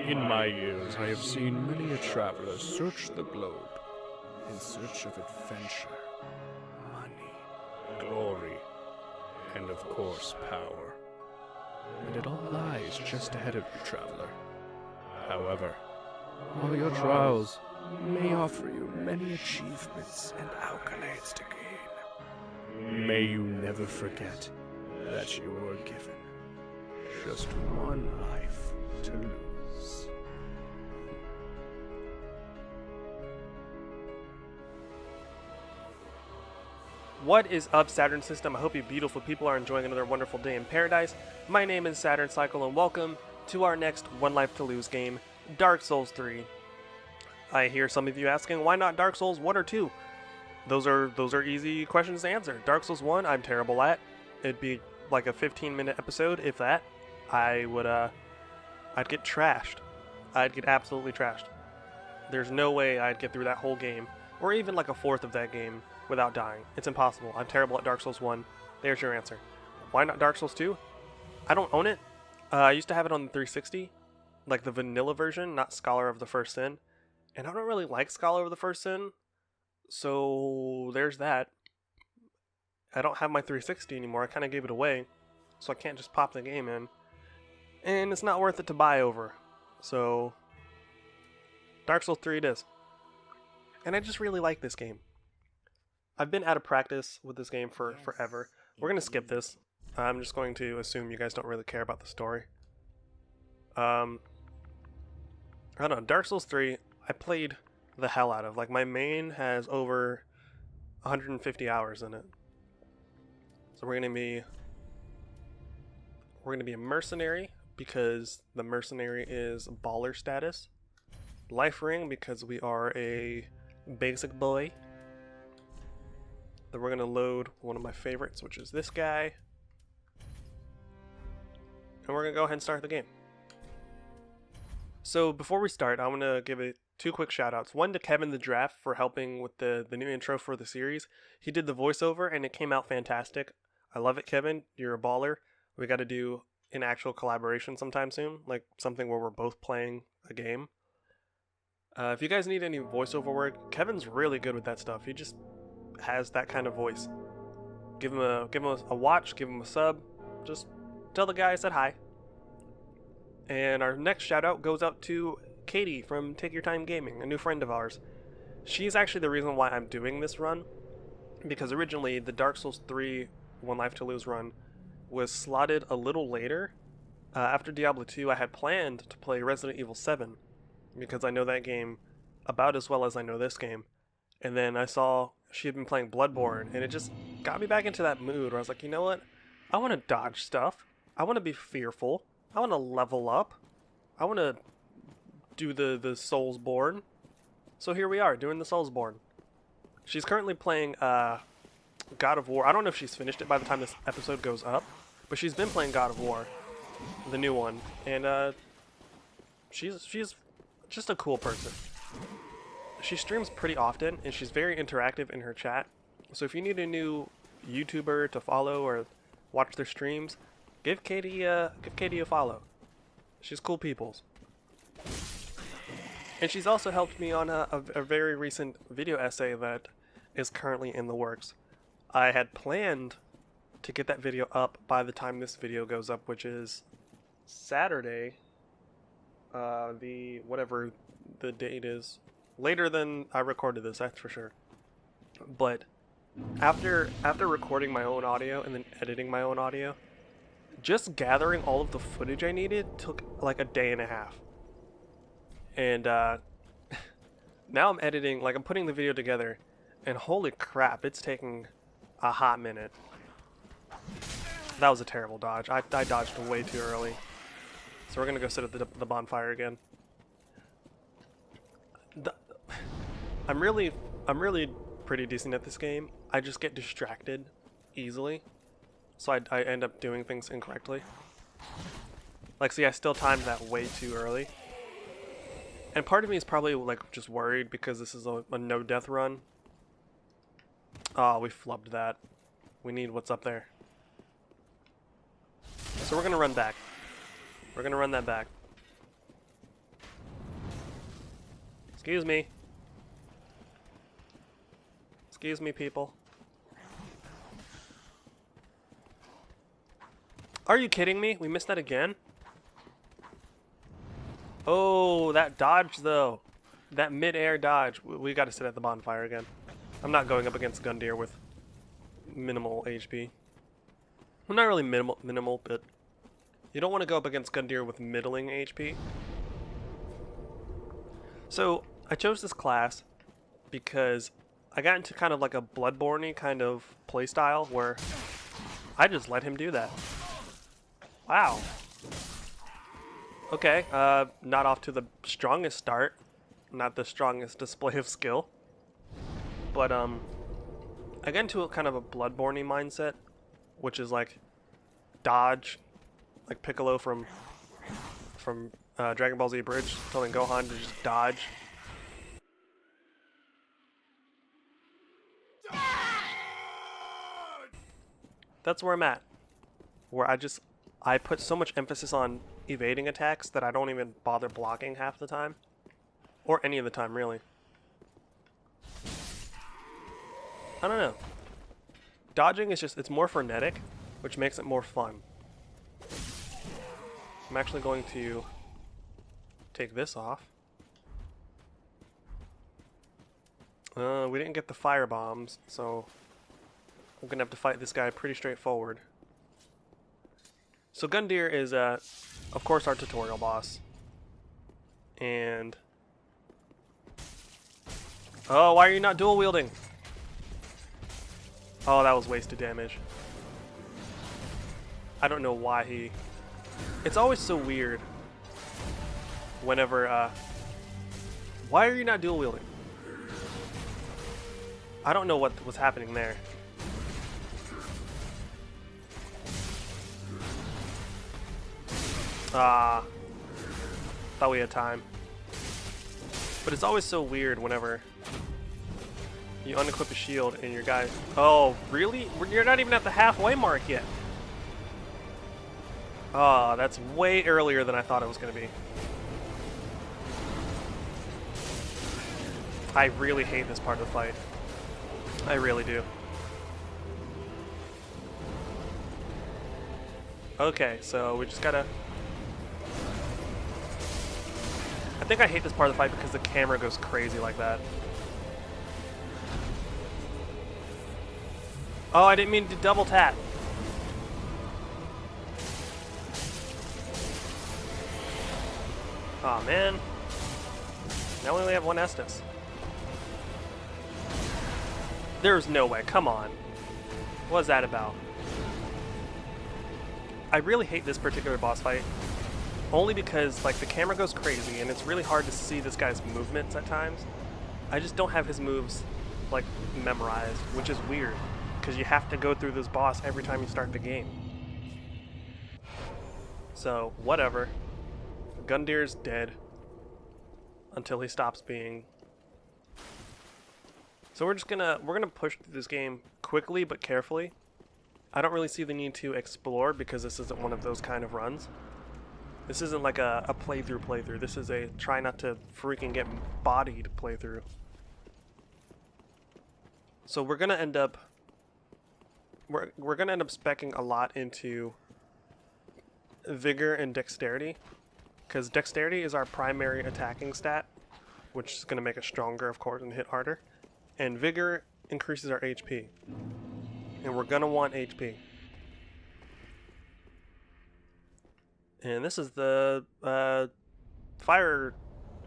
In my years, I have seen many a traveler search the globe in search of adventure, money, glory, and of course, power. And it all lies just ahead of you, traveler. However, while your trials may offer you many achievements and accolades to gain, may you never forget that you were given just one life to lose. What is up, Saturn System? I hope you beautiful people are enjoying another wonderful day in paradise. My name is Saturn Cycle, and welcome to our next One Life to Lose game, Dark Souls 3. I hear some of you asking, why not Dark Souls 1 or 2? Those are easy questions to answer. Dark Souls 1, I'm terrible at. It'd be like a 15-minute episode, if that. I'd get trashed. I'd get absolutely trashed. There's no way I'd get through that whole game, or even like a fourth of that game, without dying. It's impossible. I'm terrible at Dark Souls 1. There's your answer. Why not Dark Souls 2? I don't own it. I used to have it on the 360, like the vanilla version, not Scholar of the First Sin. And I don't really like Scholar of the First Sin, so there's that. I don't have my 360 anymore. I kind of gave it away, so I can't just pop the game in. And it's not worth it to buy over. So, Dark Souls 3 it is. And I just really like this game. I've been out of practice with this game for forever. We're going to skip this. I'm just going to assume you guys don't really care about the story. I don't know, Dark Souls 3, I played the hell out of. Like, my main has over 150 hours in it. So we're going to be a mercenary, because the mercenary is baller status. Life ring, because we are a basic boy. Then we're going to load one of my favorites, which is this guy. And we're going to go ahead and start the game. So before we start, I want to give it two quick shout outs. One to Kevin the Giraffe for helping with the new intro for the series. He did the voiceover and it came out fantastic. I love it, Kevin. You're a baller. We got to do an actual collaboration sometime soon, like something where we're both playing a game. If you guys need any voiceover work, Kevin's really good with that stuff. He just has that kind of voice. Give him a watch, give him a sub. Just tell the guy I said hi. And our next shout out goes out to Katie from Take Your Time Gaming, a new friend of ours. She's actually the reason why I'm doing this run, because originally the Dark Souls 3 One Life to Lose run was slotted a little later. After Diablo 2, I had planned to play Resident Evil 7, because I know that game about as well as I know this game. And then I saw she had been playing Bloodborne, and it just got me back into that mood where I was like, you know what? I want to dodge stuff. I want to be fearful. I want to level up. I want to do the Soulsborne. So here we are, doing the Soulsborne. She's currently playing God of War. I don't know if she's finished it by the time this episode goes up, but she's been playing God of War, the new one, and she's just a cool person. She streams pretty often, and she's very interactive in her chat. So if you need a new YouTuber to follow or watch their streams, give Katie a follow. She's cool peoples. And she's also helped me on a very recent video essay that is currently in the works. I had planned to get that video up by the time this video goes up, which is Saturday. Whatever the date is. Later than I recorded this, that's for sure. But after recording my own audio and then editing my own audio, just gathering all of the footage I needed took like a day and a half. And now I'm editing, like I'm putting the video together, and holy crap, it's taking a hot minute. That was a terrible dodge. I dodged way too early. So we're gonna go sit at the bonfire again. I'm really pretty decent at this game. I just get distracted easily, so I end up doing things incorrectly. Like, see, I still timed that way too early. And part of me is probably like just worried because this is a no death run. Oh, we flubbed that. We need what's up there. So we're gonna run back. We're gonna run that back. Excuse me. Excuse me, people. Are you kidding me? We missed that again? Oh, that dodge, though. That mid-air dodge. We gotta sit at the bonfire again. I'm not going up against Gundyr with minimal HP. Well, not really minimal, but you don't want to go up against Gundyr with middling HP. So, I chose this class because I got into kind of like a Bloodborne-y kind of playstyle where I just let him do that. Wow. Okay, not off to the strongest start. Not the strongest display of skill. But, I got into a kind of a Bloodborne-y mindset, which is like dodge, like Piccolo from Dragon Ball Z Bridge, telling Gohan to just dodge. That's where I'm at. Where I put so much emphasis on evading attacks that I don't even bother blocking half the time. Or any of the time, really. I don't know. Dodging is it's more frenetic, which makes it more fun. I'm actually going to take this off. We didn't get the fire bombs, so I'm gonna have to fight this guy pretty straightforward. So Gundyr is, of course, our tutorial boss. And... oh, why are you not dual wielding? Oh, that was wasted damage. I don't know why he... It's always so weird whenever, why are you not dual wielding? I don't know what was happening there. Thought we had time. But it's always so weird whenever you unequip a shield and your guy... oh, really? You're not even at the halfway mark yet. Oh, that's way earlier than I thought it was going to be. I really hate this part of the fight. I really do. Okay, so we just gotta... I think I hate this part of the fight because the camera goes crazy like that. Oh, I didn't mean to double tap. Aw, man. Now we only have one Estus. There's no way. Come on. What was that about? I really hate this particular boss fight. Only because, like, the camera goes crazy and it's really hard to see this guy's movements at times. I just don't have his moves, like, memorized, which is weird. Because you have to go through this boss every time you start the game. So, whatever. Gundyr's dead. Until he stops being. So we're gonna push through this game quickly but carefully. I don't really see the need to explore because this isn't one of those kind of runs. This isn't like a playthrough. This is a try not to freaking get bodied playthrough. So we're gonna end up speccing a lot into vigor and dexterity, because dexterity is our primary attacking stat, which is gonna make us stronger, of course, and hit harder. And vigor increases our HP. And we're gonna want HP. And this is the fire...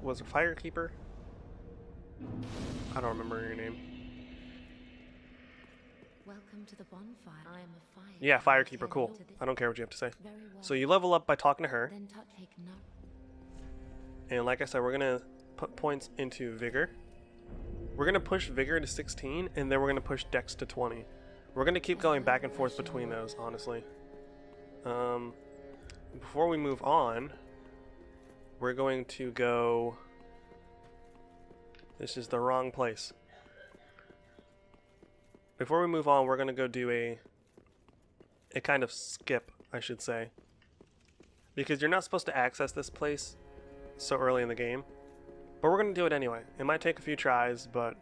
was it Firekeeper? I don't remember your name. Welcome to the bonfire. I am a fire. Yeah, Firekeeper, cool. I don't care what you have to say. So you level up by talking to her. And like I said, we're gonna put points into vigor. We're gonna push vigor to 16, and then we're gonna push dex to 20. We're gonna keep going back and forth between those, honestly. Before we move on, we're going to go... This is the wrong place. Before we move on, we're gonna go do a kind of skip, I should say. Because you're not supposed to access this place so early in the game. But we're going to do it anyway. It might take a few tries, but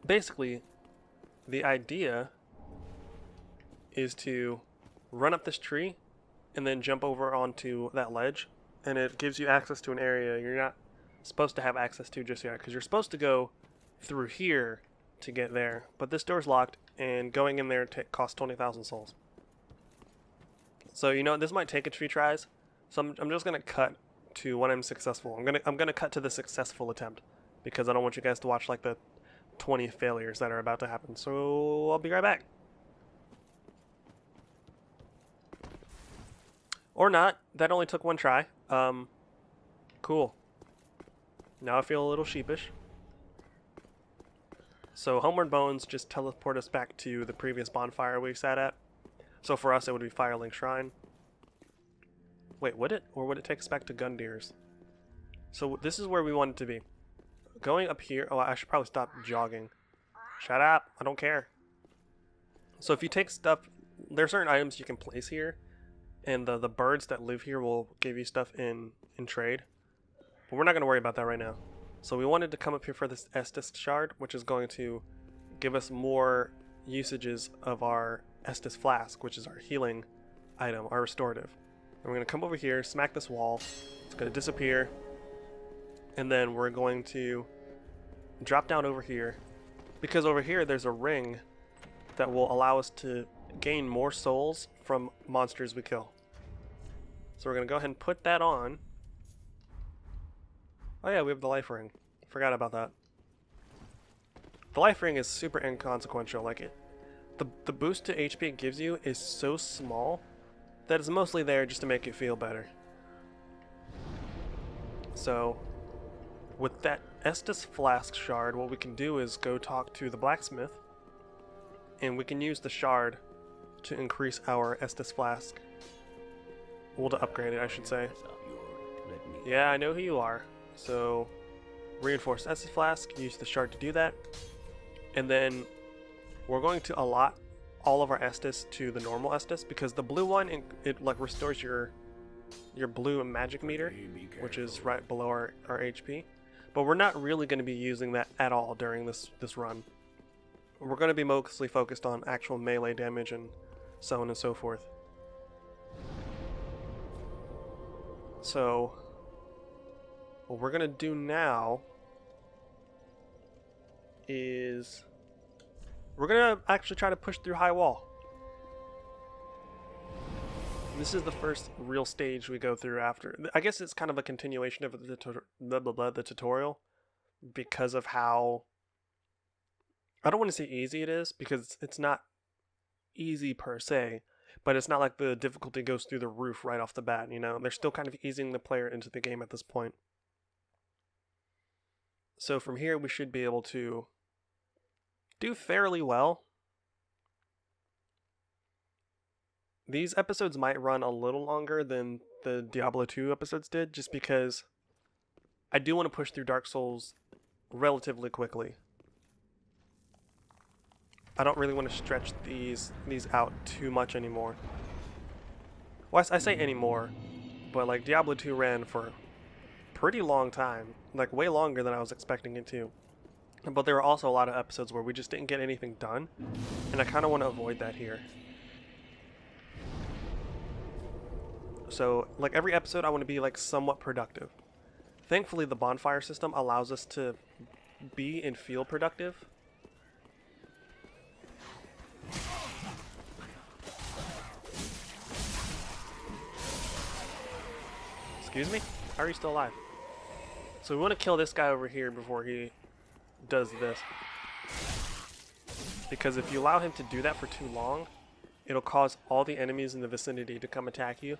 basically, the idea is to run up this tree and then jump over onto that ledge, and it gives you access to an area you're not supposed to have access to just yet, because you're supposed to go through here to get there, but this door's locked, and going in there costs 20,000 souls. So you know, this might take a few tries, so I'm just gonna cut to when I'm successful. I'm gonna cut to the successful attempt, because I don't want you guys to watch like the 20 failures that are about to happen. So I'll be right back. Or not. That only took one try. Cool. Now I feel a little sheepish. So Homeward Bones just teleport us back to the previous bonfire we sat at. So for us it would be Firelink Shrine. Wait, would it? Or would it take us back to Gundyrs? So this is where we want it to be. Going up here... Oh, I should probably stop jogging. Shut up! I don't care. So if you take stuff... There are certain items you can place here, and the birds that live here will give you stuff in trade. But we're not going to worry about that right now. So we wanted to come up here for this Estus Shard, which is going to give us more usages of our Estus Flask, which is our healing item, our restorative. And we're going to come over here, smack this wall. It's going to disappear. And then we're going to drop down over here, because over here there's a ring that will allow us to gain more souls from monsters we kill. So we're going to go ahead and put that on. Oh yeah, we have the life ring. Forgot about that. The life ring is super inconsequential. Like the boost to HP it gives you is so small that it's mostly there just to make you feel better. So with that Estus Flask Shard, what we can do is go talk to the blacksmith, and we can use the shard to increase our Estus Flask. Well, to upgrade it, I should say. Yeah, I know who you are. So, reinforce Estus Flask, use the shard to do that. And then we're going to allot all of our Estus to the normal Estus, because the blue one, it like restores your blue magic meter, which is right below our HP. But we're not really going to be using that at all during this run. We're going to be mostly focused on actual melee damage and so on and so forth. So what we're going to do now is we're going to actually try to push through High Wall. This is the first real stage we go through after. I guess it's kind of a continuation of the tutorial, because of how... I don't want to say easy it is, because it's not easy per se, but it's not like the difficulty goes through the roof right off the bat, you know? They're still kind of easing the player into the game at this point. So from here we should be able to do fairly well. These episodes might run a little longer than the Diablo 2 episodes did, just because I do want to push through Dark Souls relatively quickly. I don't really want to stretch these out too much anymore. Well, I say anymore, but like Diablo 2 ran for a pretty long time, like way longer than I was expecting it to. But there were also a lot of episodes where we just didn't get anything done, and I kind of want to avoid that here. So, like every episode, I want to be like somewhat productive. Thankfully, the bonfire system allows us to be and feel productive. Excuse me? How are you still alive? So we want to kill this guy over here before he does this. Because if you allow him to do that for too long, it'll cause all the enemies in the vicinity to come attack you.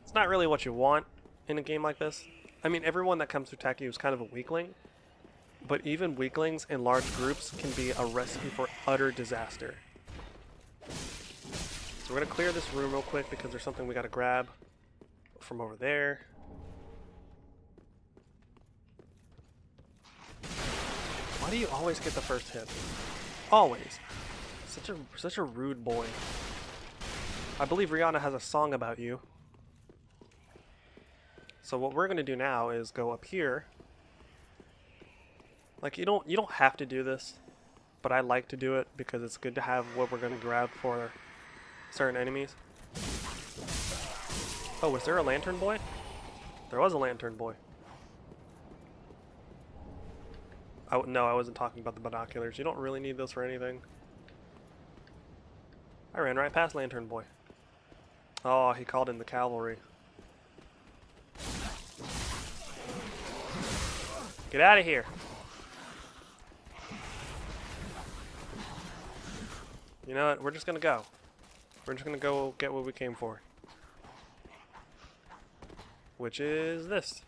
It's not really what you want in a game like this. I mean, everyone that comes to attack you is kind of a weakling, but even weaklings in large groups can be a recipe for utter disaster. So we're going to clear this room real quick because there's something we got to grab from over there. Why do you always get the first hit? Always. Such a rude boy. I believe Rihanna has a song about you. So what we're going to do now is go up here Like, you don't have to do this, but I like to do it because it's good to have what we're gonna grab for certain enemies. Oh, was there a lantern boy? There was a lantern boy. No, I wasn't talking about the binoculars. You don't really need those for anything. I ran right past lantern boy. Oh, he called in the cavalry. Get out of here. You know what? We're just gonna go. We're just gonna go get what we came for. Which is this.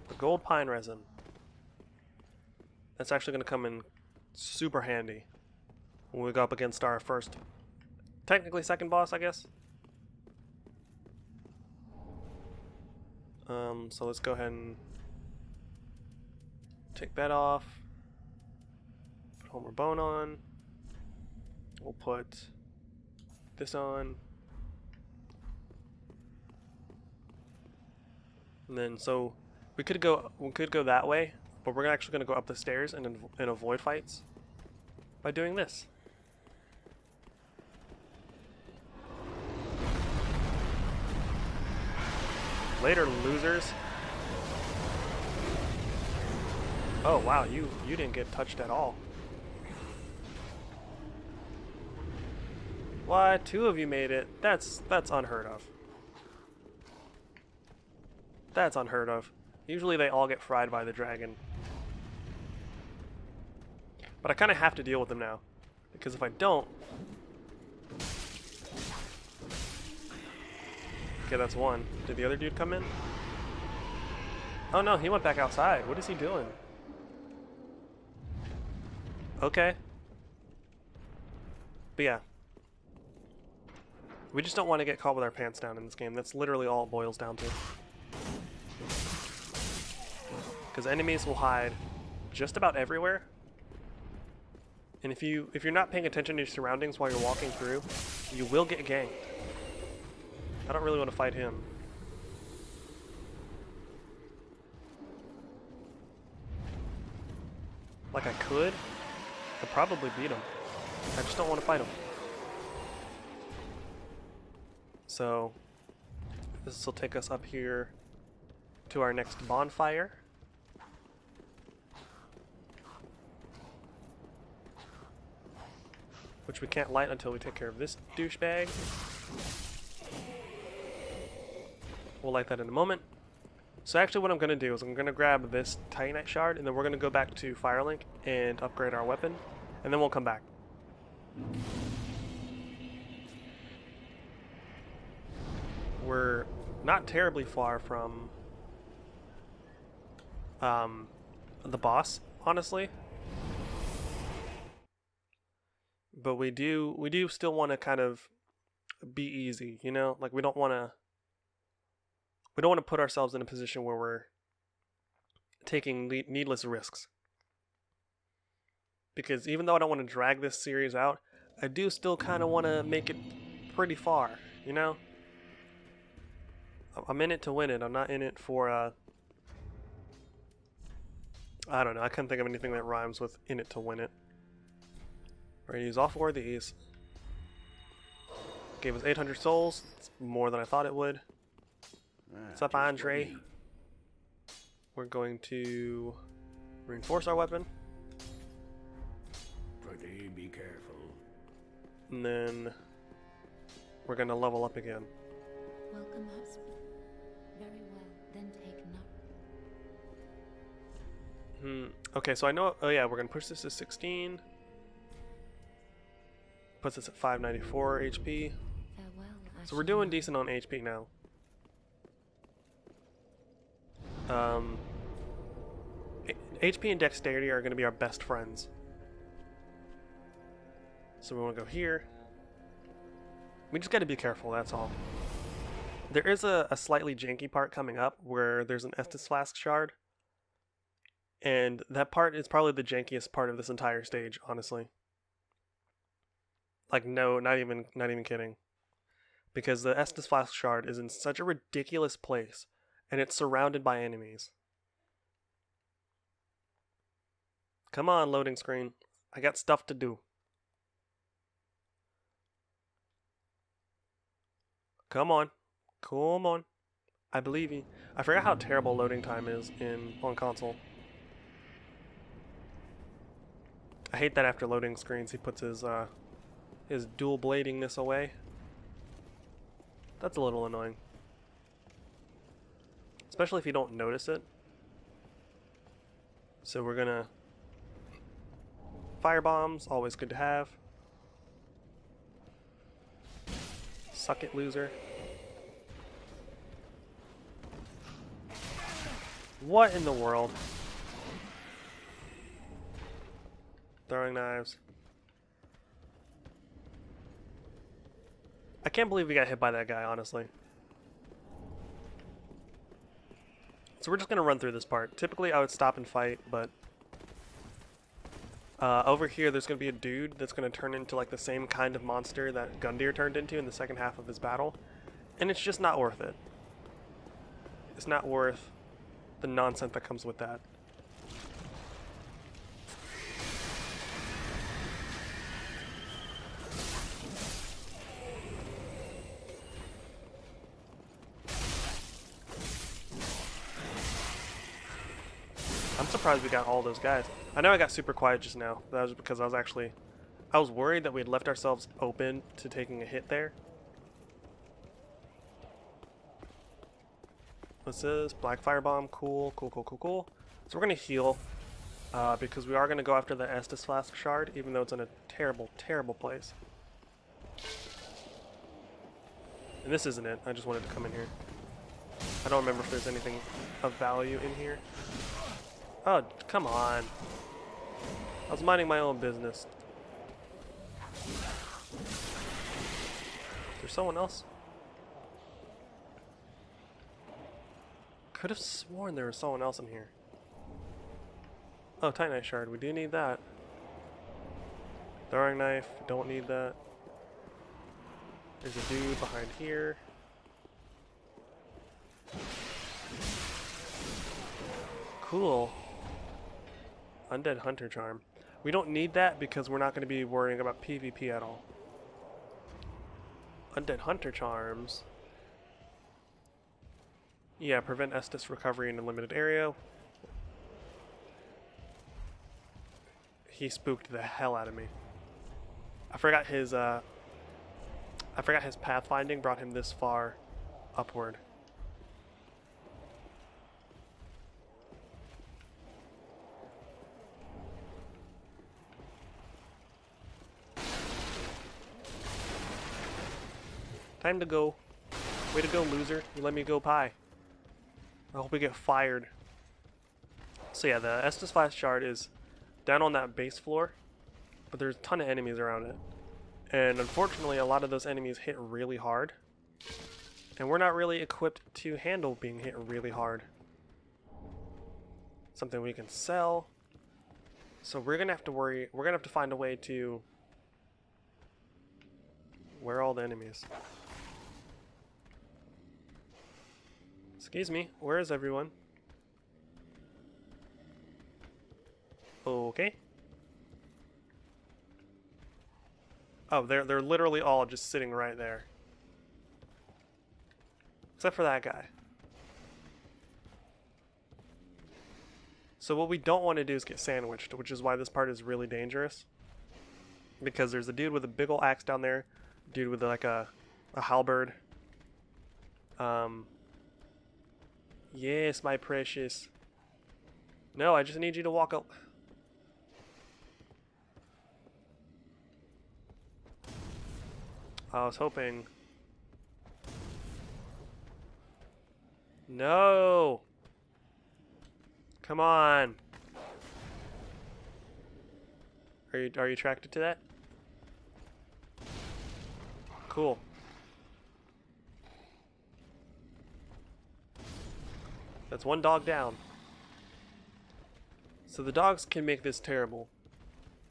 The gold pine resin. That's actually gonna come in super handy when we go up against our first, technically second boss, I guess. So let's go ahead and take that off. Put Homer Bone on. We'll put this on. And then so we could go that way, but we're actually gonna go up the stairs and avoid fights by doing this. Later, losers. Oh wow, you didn't get touched at all. Why, 2 of you made it? That's unheard of. That's unheard of. Usually they all get fried by the dragon. But I kind of have to deal with them now, because if I don't... Okay, that's 1. Did the other dude come in? Oh no, he went back outside. What is he doing? Okay. But yeah. We just don't want to get caught with our pants down in this game. That's literally all it boils down to. Because enemies will hide just about everywhere. And if you're not paying attention to your surroundings while you're walking through, you will get ganked. I don't really want to fight him. Like I could probably beat him. I just don't want to fight him. So this will take us up here to our next bonfire. Which we can't light until we take care of this douchebag. We'll light that in a moment. So actually what I'm going to do is I'm going to grab this Titanite shard and then we're going to go back to Firelink and upgrade our weapon. And then we'll come back. We're not terribly far from the boss, honestly. But we do still want to kind of be easy, you know? Like we don't want to put ourselves in a position where we're taking needless risks. Because even though I don't want to drag this series out, I do still kind of want to make it pretty far, you know? I'm in it to win it. I'm not in it for, I don't know. I couldn't think of anything that rhymes with in it to win it. We're going to use all 4 of these. Gave us 800 souls. It's more than I thought it would. What's up, Andre? We're going to reinforce our weapon. Pretty be careful. And then we're going to level up again. Welcome, husband. Very well, then take note. Okay, so I know... Oh yeah, we're going to push this to 16. Puts us at 594 HP. Farewell, So we're doing decent on HP now. HP and Dexterity are going to be our best friends. So we want to go here. We just got to be careful, that's all. There is a slightly janky part coming up where there's an Estus Flask shard. And that part is probably the jankiest part of this entire stage, honestly. Like, no, not even kidding. Because the Estus Flask shard is in such a ridiculous place, and it's surrounded by enemies. Come on, loading screen. I got stuff to do. Come on. Come on. I believe you. I forgot how terrible loading time is on console. I hate that after loading screens he puts his dual bladingness away. That's a little annoying. Especially if you don't notice it. So we're gonna... Firebombs, always good to have. Suck it, loser. What in the world? Throwing knives. I can't believe we got hit by that guy, honestly. So we're just gonna run through this part. Typically I would stop and fight, but over here there's gonna be a dude that's gonna turn into like the same kind of monster that Gundyr turned into in the second half of his battle. And it's just not worth it. It's not worth the nonsense that comes with that. I'm surprised we got all those guys. I know I got super quiet just now. That was because I was worried that we had left ourselves open to taking a hit there. What's this? Black Firebomb. Cool, cool, cool, cool, cool. So we're going to heal because we are going to go after the Estus Flask Shard, even though it's in a terrible, terrible place. And this isn't it. I just wanted to come in here. I don't remember if there's anything of value in here. Oh, come on. I was minding my own business. Is there someone else? Could have sworn there was someone else in here. Oh, Titanite Shard. We do need that. Throwing knife. Don't need that. There's a dude behind here. Cool. Undead Hunter Charm. We don't need that because we're not going to be worrying about PvP at all. Undead Hunter Charms. Yeah, prevent Estus recovery in a limited area. He spooked the hell out of me. I forgot his pathfinding brought him this far upward. Time to go. Way to go, loser. You let me go pie. I hope we get fired. So yeah, the Estus Flask Shard is down on that base floor, but there's a ton of enemies around it. And unfortunately, a lot of those enemies hit really hard. And we're not really equipped to handle being hit really hard. Something we can sell. So we're gonna have to find a way to... Where are all the enemies? Excuse me, where is everyone? Okay. Oh, they're literally all just sitting right there. Except for that guy. So what we don't want to do is get sandwiched, which is why this part is really dangerous. Because there's a dude with a big ol' axe down there, dude with like a halberd. Yes, my precious. No, I just need you to walk up. I was hoping. No. Come on. Are you attracted to that? Cool. That's one dog down. So the dogs can make this terrible.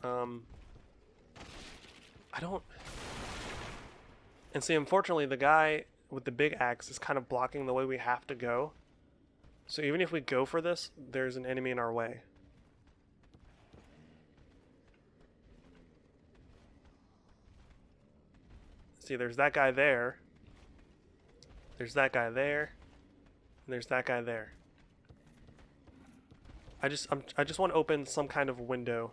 I don't... And see, unfortunately, the guy with the big axe is kind of blocking the way we have to go. So even if we go for this, there's an enemy in our way. See, there's that guy there. There's that guy there. And there's that guy there. I just want to open some kind of window.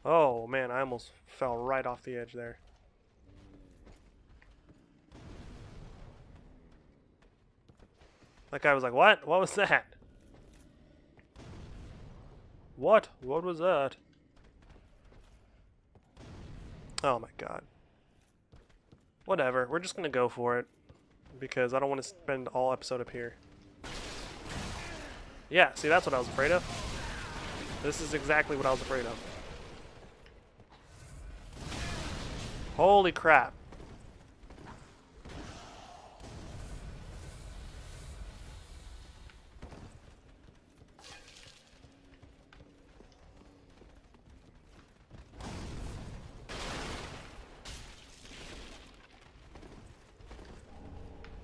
Oh man, I almost fell right off the edge there. That guy was like, "What? What was that? What? What was that?" Oh my god. Whatever, we're just gonna go for it. Because I don't want to spend all episode up here. Yeah, see, that's what I was afraid of. This is exactly what I was afraid of. Holy crap.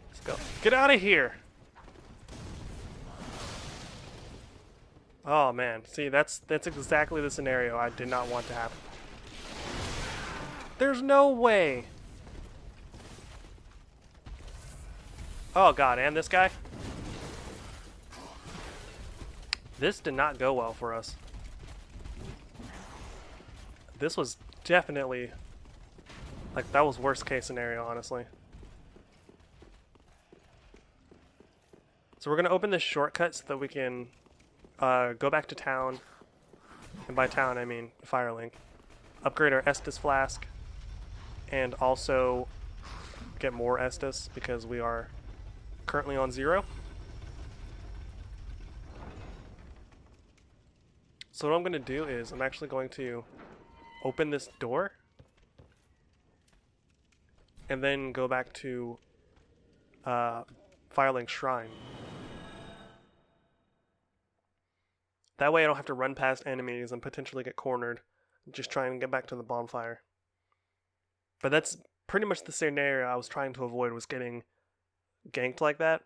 Let's go. Get out of here. Oh man, see, that's exactly the scenario I did not want to happen. There's no way. Oh god, and this guy? This did not go well for us. This was definitely, like, that was worst case scenario, honestly. So we're gonna open this shortcut so that we can go back to town, and by town I mean Firelink, upgrade our Estus flask, and also get more Estus because we are currently on 0. So what I'm going to do is I'm actually going to open this door and then go back to Firelink Shrine. That way I don't have to run past enemies and potentially get cornered just trying to get back to the bonfire. But that's pretty much the scenario I was trying to avoid, was getting ganked like that.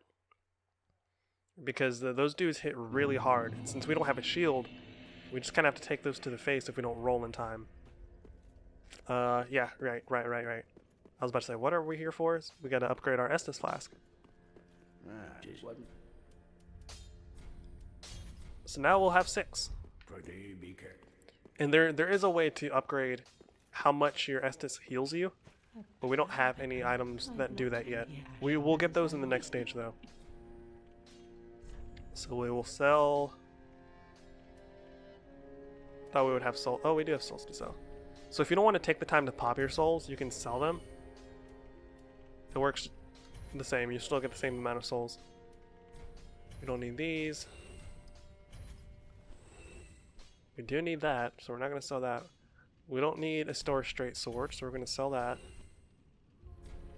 Because those dudes hit really hard. And since we don't have a shield, we just kind of have to take those to the face if we don't roll in time. Yeah, right. I was about to say, what are we here for? We gotta upgrade our Estus flask. So now we'll have 6. And there is a way to upgrade how much your Estus heals you, but we don't have any items that do that yet. We will get those in the next stage though. So we will sell. Thought we would have soul. Oh, we do have souls to sell. So if you don't want to take the time to pop your souls, you can sell them. It works the same. You still get the same amount of souls. We don't need these. We do need that, so we're not going to sell that. We don't need a Store Straight sword, so we're going to sell that.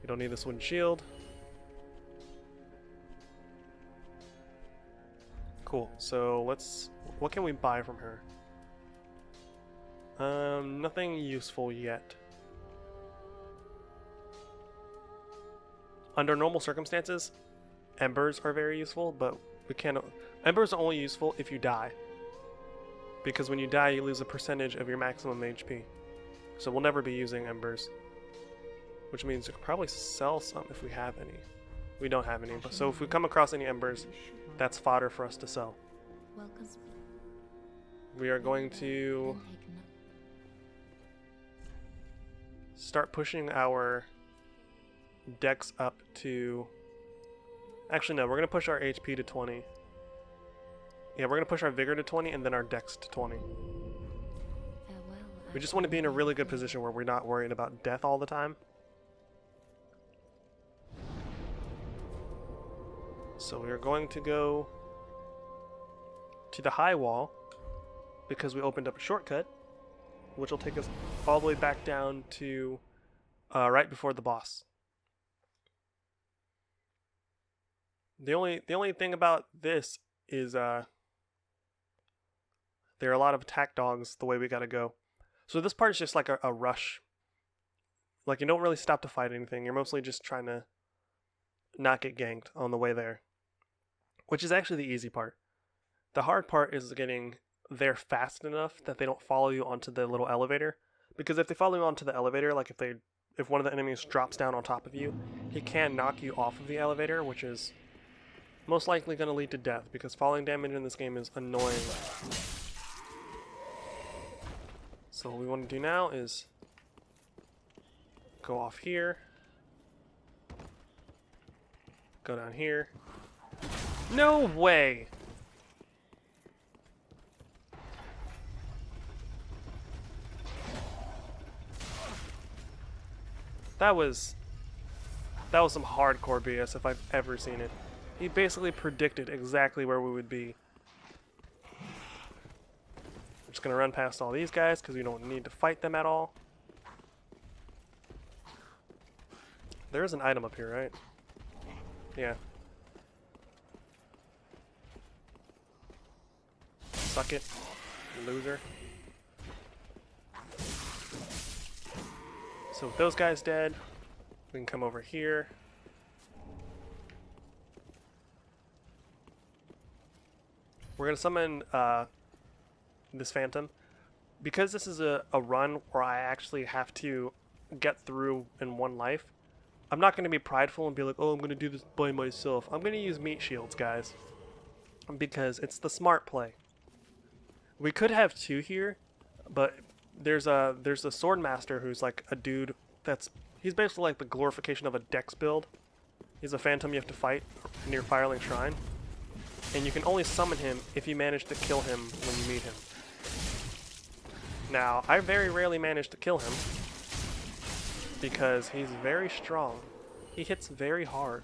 We don't need this wooden shield. Cool. So let's. What can we buy from her? Nothing useful yet. Under normal circumstances, embers are very useful, but we can't. Embers are only useful if you die. Because when you die, you lose a percentage of your maximum HP. So we'll never be using embers. Which means we could probably sell some if we have any. We don't have any, but so if we come across any embers, that's fodder for us to sell. We are going to start pushing our dex up to... Actually, no, we're going to push our HP to 20. Yeah, we're going to push our vigor to 20 and then our dex to 20. We just want to be in a really good position where we're not worried about death all the time. So we are going to go to the high wall because we opened up a shortcut, which will take us all the way back down to right before the boss. The only thing about this is there are a lot of attack dogs the way we gotta go. So this part is just like a rush. Like, you don't really stop to fight anything. You're mostly just trying to not get ganked on the way there. Which is actually the easy part. The hard part is getting there fast enough that they don't follow you onto the little elevator. Because if they follow you onto the elevator, like if one of the enemies drops down on top of you, he can knock you off of the elevator, which is most likely going to lead to death, because falling damage in this game is annoying. So what we want to do now is go off here, go down here. No way! That was some hardcore BS if I've ever seen it. He basically predicted exactly where we would be. I'm just gonna run past all these guys because we don't need to fight them at all. There is an item up here, right? Yeah. Suck it, loser. So with those guys dead, we can come over here. We're gonna summon this phantom. Because this is a run where I actually have to get through in one life, I'm not gonna be prideful and be like, oh, I'm gonna do this by myself. I'm gonna use meat shields, guys, because it's the smart play. We could have two here, but there's a sword master who's like a dude he's basically like the glorification of a dex build. He's a phantom you have to fight near Firelink Shrine, and you can only summon him if you manage to kill him when you meet him. Now, I very rarely manage to kill him because he's very strong. He hits very hard.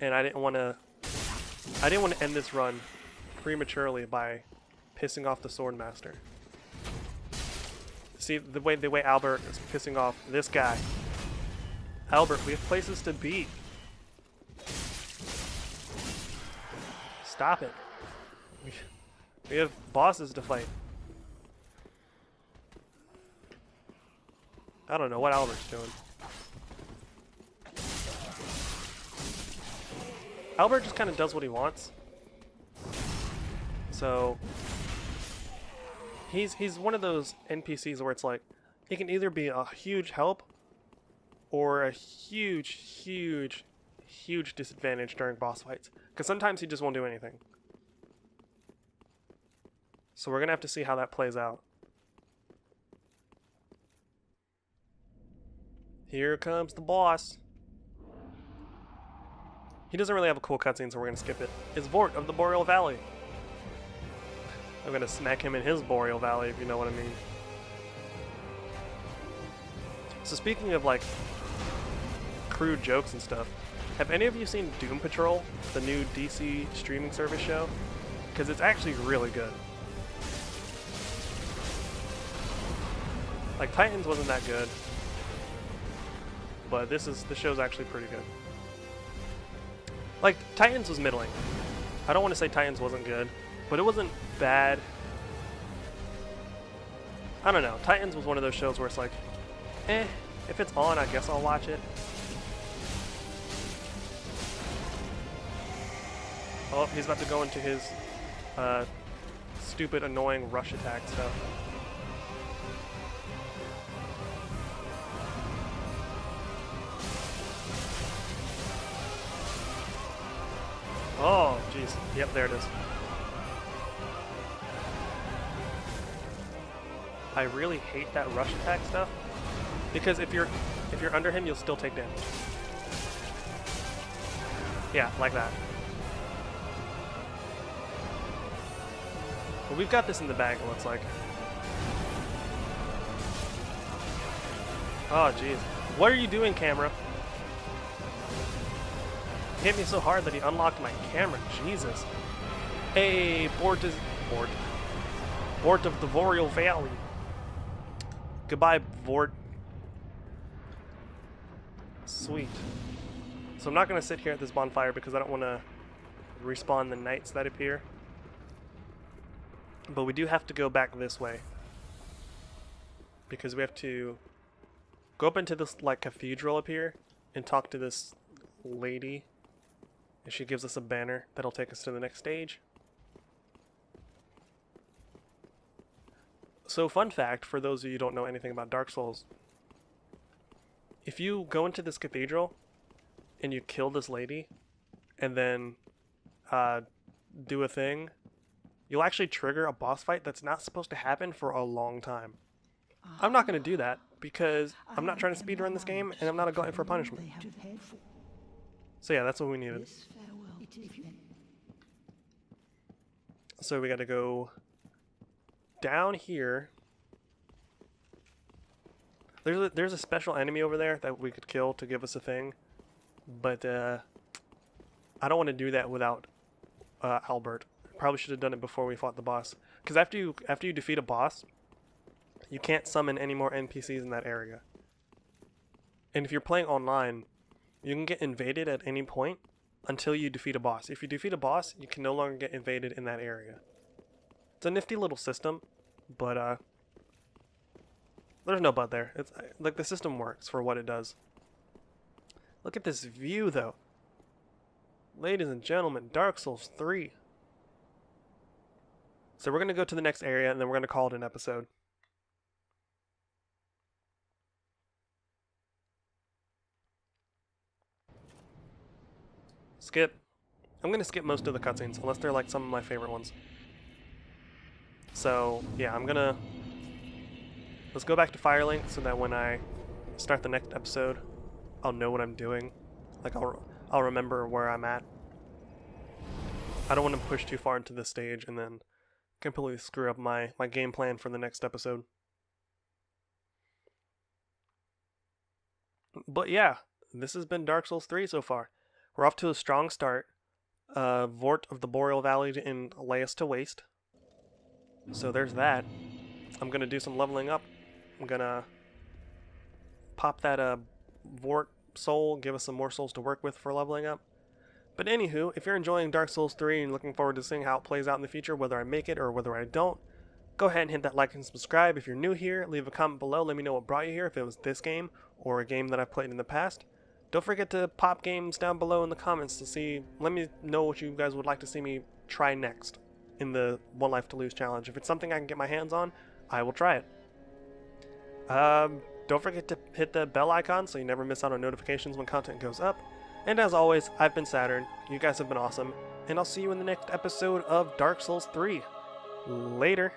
And I didn't want to end this run prematurely by pissing off the sword master. See the way Albert is pissing off this guy. Albert, we have places to be. Stop it. We have bosses to fight. I don't know what Albert's doing. Albert just kind of does what he wants. So he's one of those NPCs where it's like he can either be a huge help or a huge disadvantage during boss fights. Because sometimes he just won't do anything. So we're gonna have to see how that plays out. Here comes the boss. He doesn't really have a cool cutscene, so we're gonna skip it. It's Vort of the Boreal Valley. I'm gonna smack him in his Boreal Valley, if you know what I mean. So speaking of like crude jokes and stuff, have any of you seen Doom Patrol, the new DC streaming service show? Because it's actually really good. Like Titans wasn't that good, but the show's actually pretty good. Like Titans was middling. I don't want to say Titans wasn't good, but it wasn't bad. I don't know. Titans was one of those shows where it's like, if it's on, I guess I'll watch it. Oh, he's about to go into his stupid, annoying rush attack stuff. Oh, jeez. Yep, there it is. I really hate that rush attack stuff because if you're under him, you'll still take damage. Yeah, like that. But we've got this in the bag, it looks like. Oh, jeez. What are you doing, camera? He hit me so hard that he unlocked my camera. Jesus. Hey, Vort of the Boreal Valley. Goodbye, Vort. Sweet. So I'm not going to sit here at this bonfire because I don't want to respawn the knights that appear. But we do have to go back this way. Because we have to go up into this like cathedral up here and talk to this lady. And she gives us a banner that'll take us to the next stage. So fun fact for those of you who don't know anything about Dark Souls, if you go into this cathedral and you kill this lady and then do a thing, you'll actually trigger a boss fight that's not supposed to happen for a long time. I'm not going to do that because I'm not trying to speedrun this game and I'm not a glutton for punishment. So yeah, that's what we needed. So we got to go down here. There's a special enemy over there that we could kill to give us a thing, but I don't want to do that without Albert. Probably should have done it before we fought the boss. Because after you defeat a boss, you can't summon any more NPCs in that area. And if you're playing online, you can get invaded at any point until you defeat a boss. If you defeat a boss, you can no longer get invaded in that area. It's a nifty little system, but there's no but there. It's like the system works for what it does. Look at this view though. Ladies and gentlemen, Dark Souls 3. So we're going to go to the next area and then we're going to call it an episode. Skip. I'm going to skip most of the cutscenes unless they're like some of my favorite ones. So yeah, let's go back to Firelink so that when I start the next episode, I'll know what I'm doing. Like I'll remember where I'm at. I don't want to push too far into this stage and then completely screw up my game plan for the next episode. But yeah, this has been Dark Souls 3 so far. We're off to a strong start. Vort of the Boreal Valley and lay us to waste. So there's that. I'm going to do some leveling up. I'm going to pop that Vort soul, give us some more souls to work with for leveling up. But anywho, if you're enjoying Dark Souls 3 and looking forward to seeing how it plays out in the future, whether I make it or whether I don't, go ahead and hit that like and subscribe. If you're new here, leave a comment below. Let me know what brought you here, if it was this game or a game that I've played in the past. Don't forget to pop games down below in the comments to see. Let me know what you guys would like to see me try next in the One Life to Lose challenge. If it's something I can get my hands on, I will try it. Don't forget to hit the bell icon so you never miss out on notifications when content goes up. And as always, I've been Saturn, you guys have been awesome, and I'll see you in the next episode of Dark Souls 3. Later.